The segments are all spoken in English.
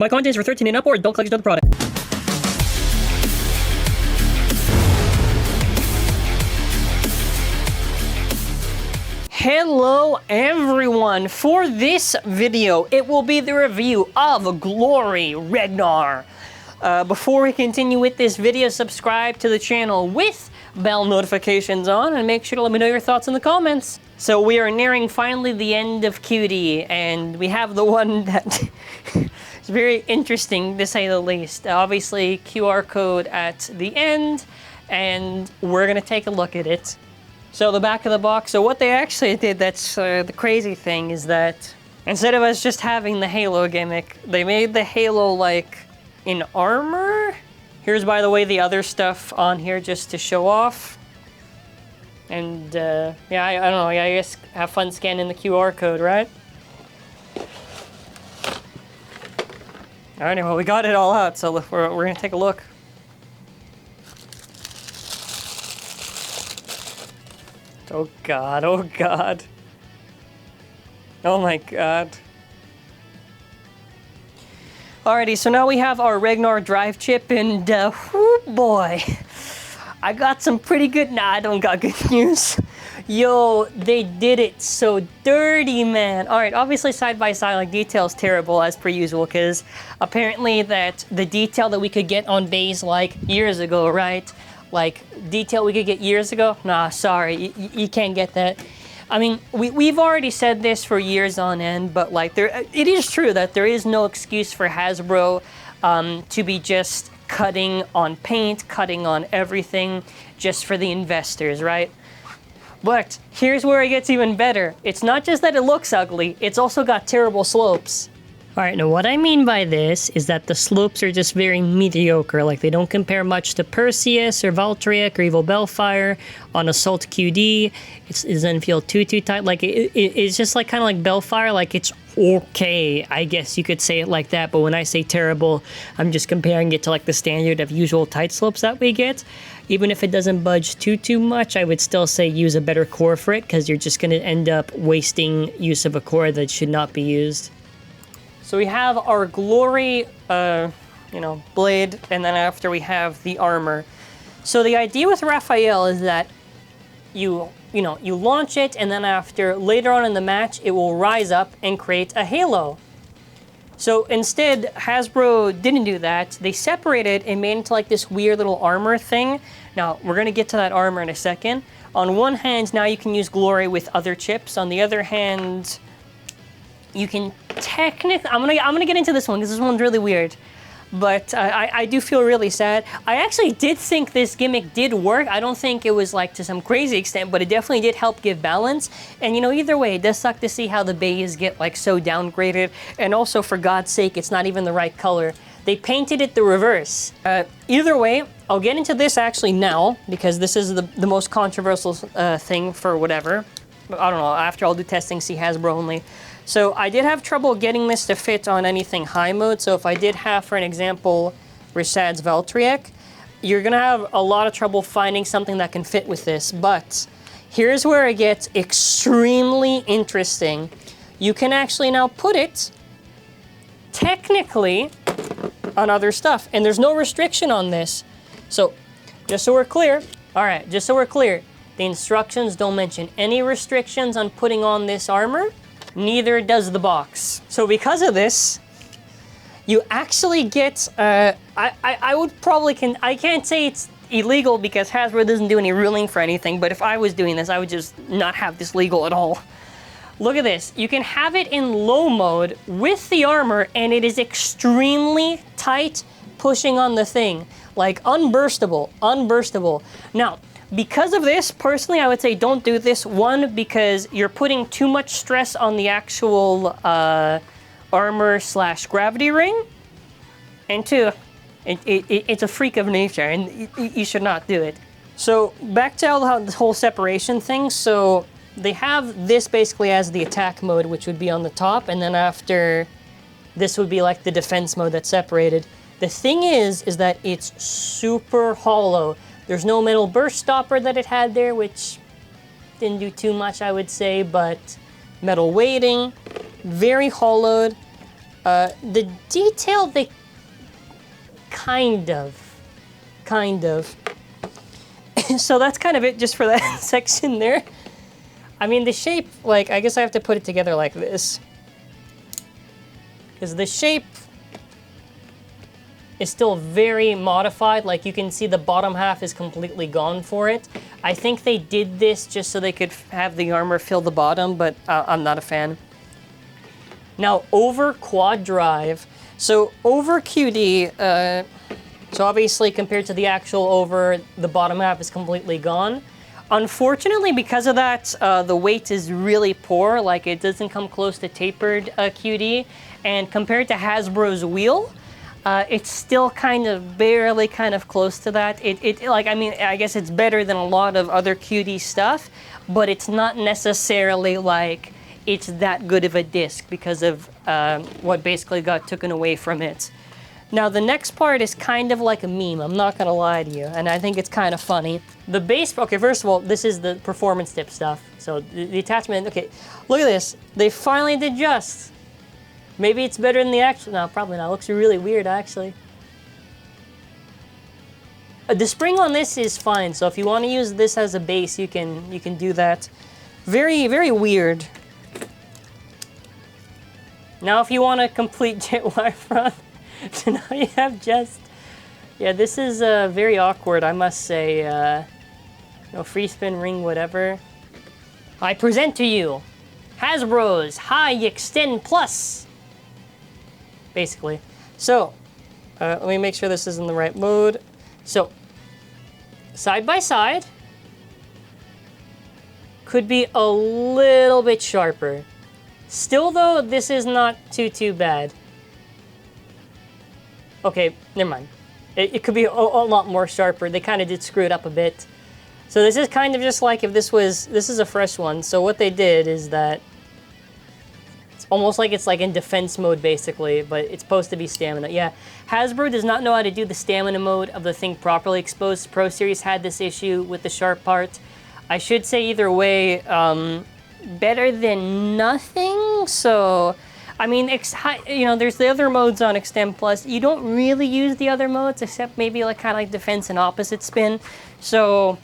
My content is for 13 and up, or adult collectors of the product. Hello everyone! For this video, it will be the review of Glory Regnar. Before we continue with this video, subscribe to the channel with bell notifications on and make sure to let me know your thoughts in the comments. So we are nearing finally the end of QD, and we have the one that is very interesting to say the least. Obviously QR code at the end, and we're gonna take a look at it. So the back of the box, so what they actually did, that's the crazy thing, is that instead of us just having the Halo gimmick, they made the Halo like in armor. Here's, by the way, the other stuff on here just to show off. And yeah, I don't know, I guess have fun scanning the QR code, right? Alright, well, we got it all out, so we're gonna take a look. Oh god, oh god. Oh my god. Alrighty, so now we have our Regnar drive chip, and whoo boy. I got some pretty good, nah, I don't got good news. Yo, they did it so dirty, man. Alright, obviously side by side, like, detail's terrible as per usual, because apparently that the detail that we could get on bays like years ago, right? Like, detail we could get years ago? Nah, sorry, you can't get that. I mean, we've already said this for years on end, but like, it is true that there is no excuse for Hasbro to be just cutting on paint, cutting on everything, just for the investors, right? But here's where it gets even better. It's not just that it looks ugly, it's also got terrible slopes. Alright, now what I mean by this is that the slopes are just very mediocre. Like, they don't compare much to Perseus or Valtryek or Evil Bellfire on Assault QD. It doesn't feel too tight. Like, it's just like kind of like Bellfire. Like, it's okay, I guess you could say it like that. But when I say terrible, I'm just comparing it to like the standard of usual tight slopes that we get. Even if it doesn't budge too much, I would still say use a better core for it, because you're just going to end up wasting use of a core that should not be used. So we have our Glory, blade, and then after we have the armor. So the idea with Raphael is that you launch it, and then after, later on in the match, it will rise up and create a halo. So instead, Hasbro didn't do that. They separated and made it into like this weird little armor thing. Now, we're gonna get to that armor in a second. On one hand, now you can use Glory with other chips. On the other hand, you can technically, I'm gonna get into this one because this one's really weird, but I do feel really sad. I actually did think this gimmick did work. I don't think it was like to some crazy extent, but it definitely did help give balance. And either way, it does suck to see how the bays get like so downgraded. And also, for God's sake, it's not even the right color. They painted it the reverse. Either way, I'll get into this actually now, because this is the most controversial thing for whatever. I don't know, after I'll do testing, see Hasbro only. So I did have trouble getting this to fit on anything high mode. So if I did have, for an example, Rashad's Valtryek, you're gonna have a lot of trouble finding something that can fit with this. But here's where it gets extremely interesting. You can actually now put it, technically, on other stuff. And there's no restriction on this. So, just so we're clear, all right, just so we're clear, the instructions don't mention any restrictions on putting on this armor. Neither does the box. So because of this, you actually get, I would probably, I can't say it's illegal because Hasbro doesn't do any ruling for anything, but if I was doing this, I would just not have this legal at all. Look at this. You can have it in low mode with the armor, and it is extremely tight, pushing on the thing. Like, unburstable. Now, because of this, personally, I would say don't do this. One, because you're putting too much stress on the actual armor/gravity ring. And two, it's a freak of nature, and you should not do it. So back to the whole separation thing. So they have this basically as the attack mode, which would be on the top, and then after, this would be like the defense mode that's separated. The thing is that it's super hollow. There's no metal burst stopper that it had there, which didn't do too much, I would say, but metal weighting, very hollowed. The detail, they kind of. So that's kind of it just for that section there. I mean, the shape, like, I guess I have to put it together like this. Because the shape is still very modified. Like, you can see the bottom half is completely gone for it. I think they did this just so they could have the armor fill the bottom, but I'm not a fan. Now, over QuadDrive. So, over QD, so obviously compared to the actual over, the bottom half is completely gone. Unfortunately, because of that, the weight is really poor. Like, it doesn't come close to tapered QD. And compared to Hasbro's wheel, it's still kind of barely kind of close to that. Like, I mean, I guess it's better than a lot of other QD stuff, but it's not necessarily like it's that good of a disc because of what basically got taken away from it. Now, the next part is kind of like a meme, I'm not gonna lie to you, and I think it's kind of funny. The base, okay, first of all, this is the performance tip stuff. So the attachment, okay, look at this. They finally did just. Maybe it's better than the actual, no, probably not. It looks really weird, actually. The spring on this is fine, so if you want to use this as a base, you can do that. Very, very weird. Now, if you want a complete jet wire front, so now you have just, yeah, this is very awkward, I must say. No free spin ring, whatever. I present to you Hasbro's High Extend Plus. Basically. So, let me make sure this is in the right mode. So, side by side, could be a little bit sharper. Still though, this is not too bad. Okay, never mind. It could be a lot more sharper. They kind of did screw it up a bit. So this is kind of just like if this is a fresh one. So what they did is that it's almost like it's like in defense mode basically, but it's supposed to be stamina. Yeah, Hasbro does not know how to do the stamina mode of the thing properly. Exposed Pro Series had this issue with the sharp part. I should say either way, better than nothing. So, I mean, you know, there's the other modes on Extend Plus. You don't really use the other modes except maybe like kind of like defense and opposite spin. So,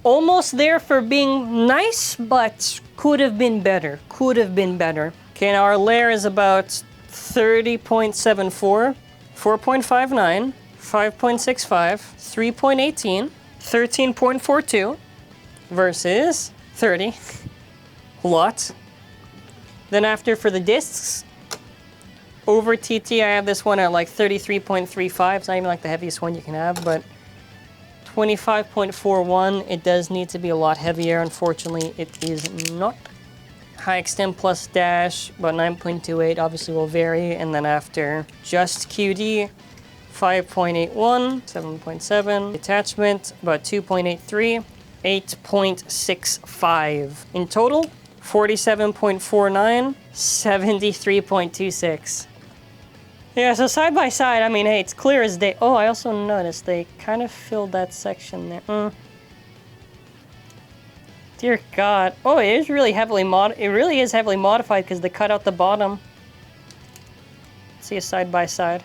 almost there for being nice, but could have been better. Could have been better. Okay, now our layer is about 30.74, 4.59, 5.65, 3.18, 13.42 versus 30. A lot. Then after for the discs, over TT, I have this one at like 33.35. It's not even like the heaviest one you can have, but 25.41. It does need to be a lot heavier. Unfortunately, it is not. High Extend Plus Dash, about 9.28, obviously will vary. And then after just QD, 5.81, 7.7. Attachment, about 2.83, 8.65. In total, 47.49, 73.26. Yeah, so side by side, I mean, hey, it's clear as day. Oh, I also noticed they kind of filled that section there. Dear God. Oh, it is really heavily it really is heavily modified because they cut out the bottom. Let's see a side by side.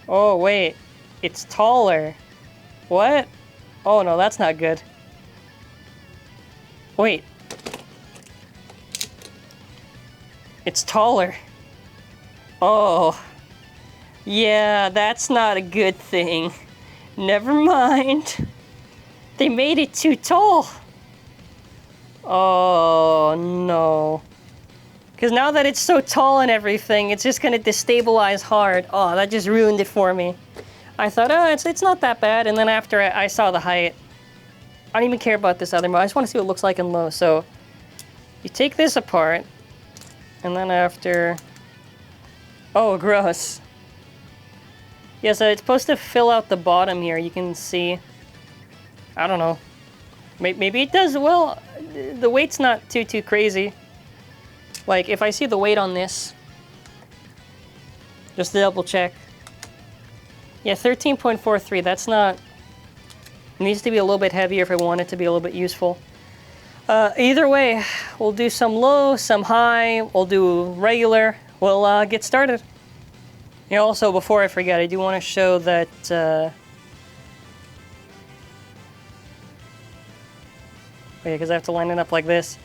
Oh, wait. It's taller. What? Oh, no, that's not good. Wait. It's taller. Oh. Yeah, that's not a good thing. Never mind. They made it too tall. Oh, no. Because now that it's so tall and everything, it's just going to destabilize hard. Oh, that just ruined it for me. I thought, oh, it's not that bad. And then after I saw the height, I don't even care about this other mode. I just want to see what it looks like in low. So you take this apart, and then after... Oh, gross. Yeah, so it's supposed to fill out the bottom here. You can see... I don't know. Maybe it does well. The weight's not too crazy. Like, if I see the weight on this, just to double check. Yeah, 13.43, that's not... It needs to be a little bit heavier if I want it to be a little bit useful. Either way, we'll do some low, some high, we'll do regular. We'll get started. You know, also, before I forget, I do want to show that... Wait, because I have to line it up like this.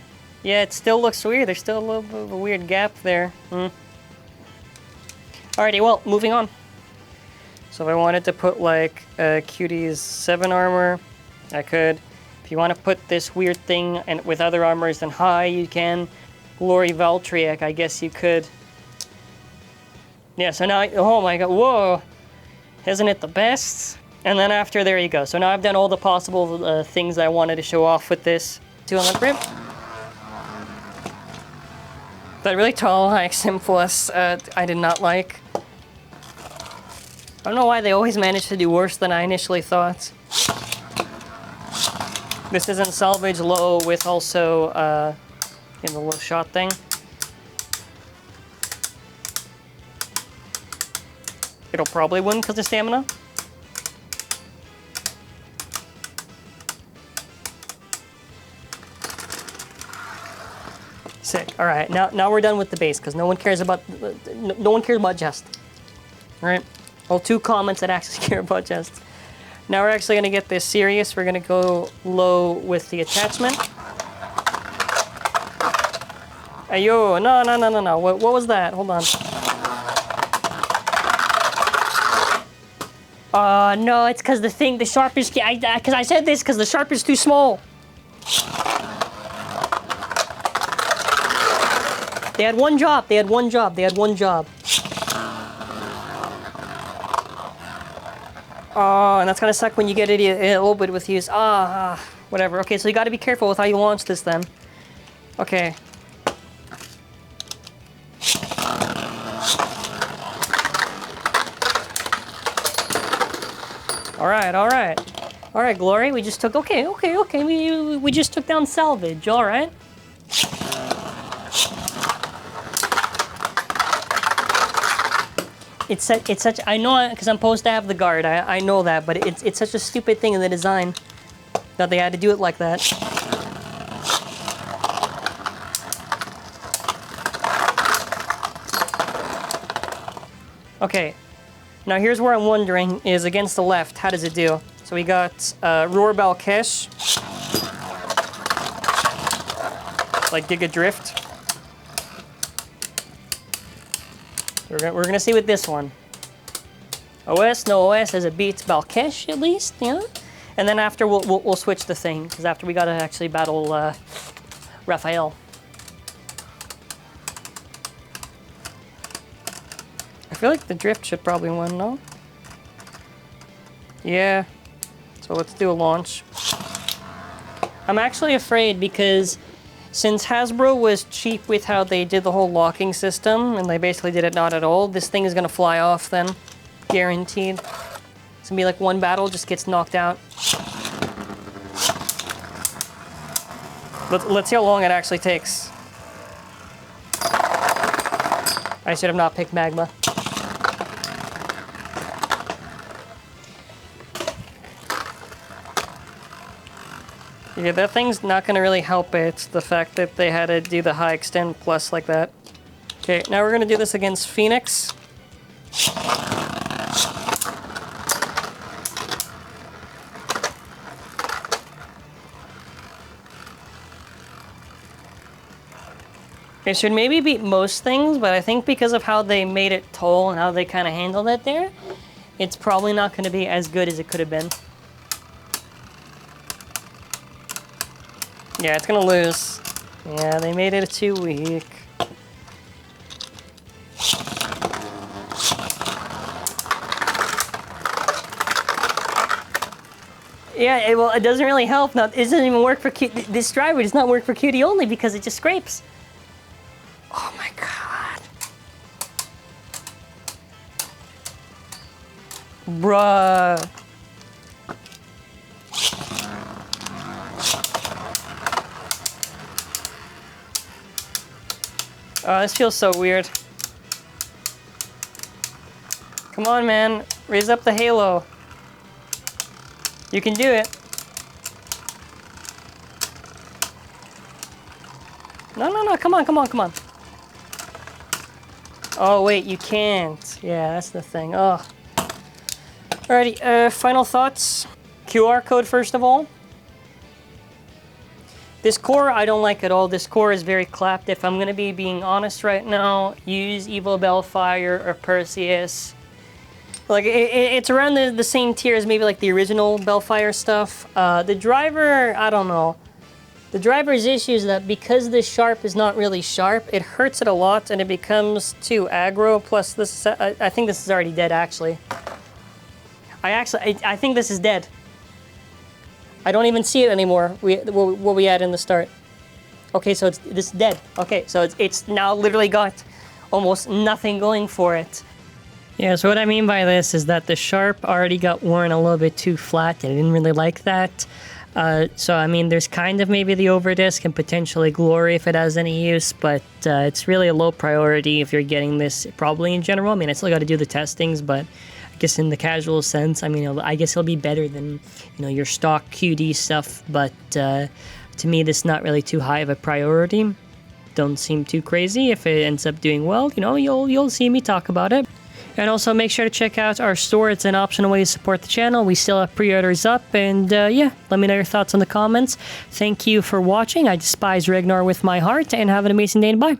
Yeah, it still looks weird. There's still a little bit of a weird gap there. Alrighty, well, moving on. So if I wanted to put like Cutie's 7 armor, I could. If you want to put this weird thing and with other armors than high, you can. Glory Valtriac, I guess you could. Yeah, so now, oh my god, whoa! Isn't it the best? And then after, there you go. So now I've done all the possible things I wanted to show off with this. 2 on the grip. That really tall, high Sim Plus, I did not like. I don't know why they always manage to do worse than I initially thought. This isn't salvage low with also in the low shot thing. It'll probably win because of stamina. Sick. All right, now we're done with the base because no one cares about jest. All right. Well, 2 comments that actually care about jest. Now we're actually gonna get this serious. We're gonna go low with the attachment. Ayo, no. What was that? Hold on. No, it's because the sharp is, because I said this because the sharp is too small. They had one job. Oh, and that's gonna suck when you get it a little bit with use. Whatever. Okay, so you gotta be careful with how you launch this then. Okay. All right, Glory, we just took, okay, we just took down salvage, all right. It's such, I know, because I'm supposed to have the guard, I know that, but it's such a stupid thing in the design that they had to do it like that. Okay, now here's where I'm wondering, is against the left, how does it do? So we got Roar Balkesh, like Giga Drift. We're gonna see with this one. OS, no OS, as it beats Balkesh at least, yeah. And then after we'll switch the thing, because after we gotta actually battle Raphael. I feel like the drift should probably win, no? Yeah. So let's do a launch. I'm actually afraid because since Hasbro was cheap with how they did the whole locking system, and they basically did it not at all, this thing is gonna fly off then. Guaranteed. It's gonna be like one battle, just gets knocked out. Let's see how long it actually takes. I should have not picked Magma. Yeah, that thing's not gonna really help it, the fact that they had to do the high extend plus like that. Okay, now we're gonna do this against Phoenix. It should maybe beat most things, but I think because of how they made it tall and how they kind of handled it there, it's probably not gonna be as good as it could have been. Yeah, it's gonna lose. Yeah, they made it too weak. Yeah, well, it doesn't really help. Now, it doesn't even work for Cutie. This driver does not work for Cutie only because it just scrapes. Oh my god. Bruh. Oh, this feels so weird. Come on, man. Raise up the halo. You can do it. No, come on. Oh, wait, you can't. Yeah, that's the thing. Oh. Alrighty, final thoughts. QR code, first of all. This core, I don't like at all. This core is very clapped. If I'm going to be being honest right now, use Evo Bellfire or Perseus. Like, it's around the same tier as maybe like the original Bellfire stuff. The driver, I don't know. The driver's issue is that because this sharp is not really sharp, it hurts it a lot and it becomes too aggro. Plus, this I think this is already dead, actually. I think this is dead. I don't even see it anymore, what we had in the start. Okay, so this is dead. Okay, so it's now literally got almost nothing going for it. Yeah, so what I mean by this is that the sharp already got worn a little bit too flat, and I didn't really like that. So, I mean, there's kind of maybe the overdisc and potentially Glory if it has any use, but it's really a low priority if you're getting this probably in general. I mean, I still got to do the testings, but I guess in the casual sense, I mean, I guess it'll be better than, you know, your stock QD stuff, but to me, this is not really too high of a priority. Don't seem too crazy. If it ends up doing well, you know, you'll see me talk about it. And also make sure to check out our store. It's an optional way to support the channel. We still have pre-orders up, and yeah, let me know your thoughts in the comments. Thank you for watching. I despise Regnar with my heart, and have an amazing day, and bye.